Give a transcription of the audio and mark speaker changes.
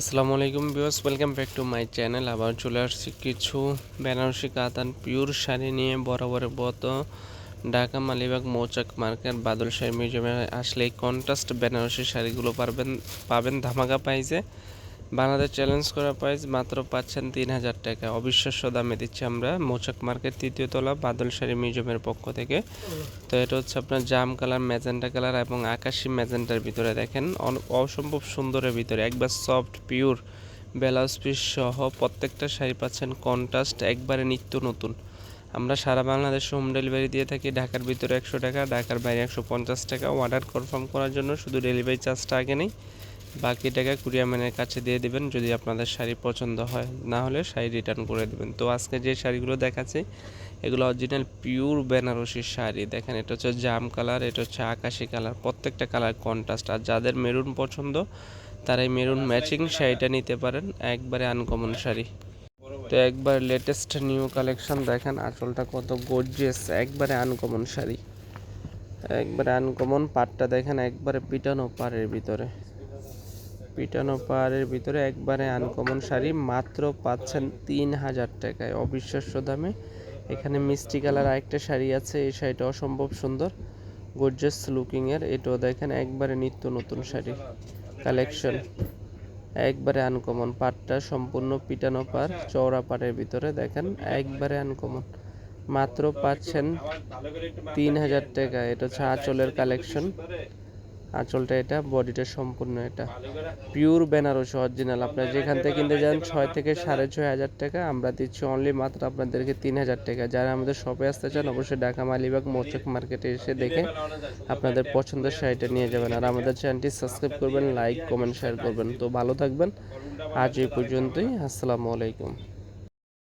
Speaker 1: আসসালামু আলাইকুম viewers, welcome back to my channel. আবার চলে আসছি কিছু বেনারসি কাতান পিওর শাড়ি নিয়ে। বরাবরের মতো ঢাকা মালিবাগ মৌচাক মার্কেট বাদল শাড়ি মিউজিয়ামে আসলে এই কন্ট্রাস্ট বেনারসি শাড়িগুলো পাবেন ধামাকা প্রাইসে। বাংলাদেশ চ্যালেঞ্জ করা প্রাইস মাত্র পাচ্ছেন ৩,০০০ টাকা। অবিশ্বাস্য দামে দিচ্ছি আমরা মৌচাক মার্কেট তৃতীয় তলা বাদল শাড়ি মিউজিয়ামের পক্ষ থেকে। তো এটা হচ্ছে আপনার জাম কালার, ম্যাজেন্টা কালার এবং আকাশি ম্যাজেন্টার ভিতরে দেখেন অসম্ভব সুন্দরের ভিতরে একবার সফট পিওর ব্লাউজ পিস সহ প্রত্যেকটা শাড়ি পাচ্ছেন কন্ট্রাস্ট, একবারে নিত্য নতুন। আমরা সারা বাংলাদেশে হোম ডেলিভারি দিয়ে থাকি। ঢাকার ভিতরে ১০০ টাকা, ঢাকার বাইরে ১৫০ টাকা। অর্ডার কনফার্ম করার জন্য শুধু ডেলিভারি চার্জটা আগে নেই, বাকি টাকা কুরিয়ার ম্যানের কাছে দিয়ে দেবেন যদি আপনাদের শাড়ি পছন্দ হয়, না হলে শাড়ি রিটার্ন করে দেবেন। তো আজকে যে শাড়িগুলো দেখাচ্ছি এগুলো অরিজিনাল পিওর বেনারসি শাড়ি। দেখেন এটা হচ্ছে জাম কালার, এটা হচ্ছে আকাশি কালার, প্রত্যেকটা কালার কন্ট্রাস্ট। আর যাদের মেরুন পছন্দ তারা এই মেরুন ম্যাচিং শাড়িটা নিতে পারেন, একবারে আনকমন শাড়ি। তো একবার লেটেস্ট নিউ কালেকশন দেখেন, আঁচলটা কত গর্জিয়াস, একবারে আনকমন শাড়ি, একবারে আনকমন। পাটটা দেখেন একবারে পিটানো পাড়ের ভিতরে, পিটানো পাহাড়ের ভিতরে একবারে আনকমন শাড়ি মাত্র পাচ্ছেন ৩,০০০ টাকায়, অবিশ্বাস্য দামে। এখানে মিষ্টি কালার আরেকটা শাড়ি আছে, এই শাড়িটা অসম্ভব সুন্দর, গর্জিয়াস লুকিংয়ের। এটাও দেখেন একবারে নিত্য নতুন শাড়ি কালেকশন, একবারে আনকমন। পাটটা সম্পূর্ণ পিটানো পাড়, চওড়া পাড়ের ভিতরে দেখেন একবারে আনকমন, মাত্র পাচ্ছেন ৩,০০০ টাকা। এটা হচ্ছে আঁচলের কালেকশন, আঁচলটা এটা, বডিটা সম্পূর্ণ এটা পিওর বেনারসি অরিজিনাল। আপনারা যেখান থেকে কিনতে যান ৬ থেকে ৬,৫০০ টাকা, আমরা দিচ্ছি অনলি মাত্র আপনাদেরকে ৩,০০০ টাকা। যারা আমাদের শপে আসতে চান অবশ্যই ঢাকা মালিবাগ মৌচাক মার্কেটে এসে দেখে আপনাদের পছন্দের শাড়িটা নিয়ে যাবেন। আর আমাদের চ্যানেলটি সাবস্ক্রাইব করবেন, লাইক কমেন্ট শেয়ার করবেন। তো ভালো থাকবেন, আজ এই পর্যন্তই, আসসালামু আলাইকুম।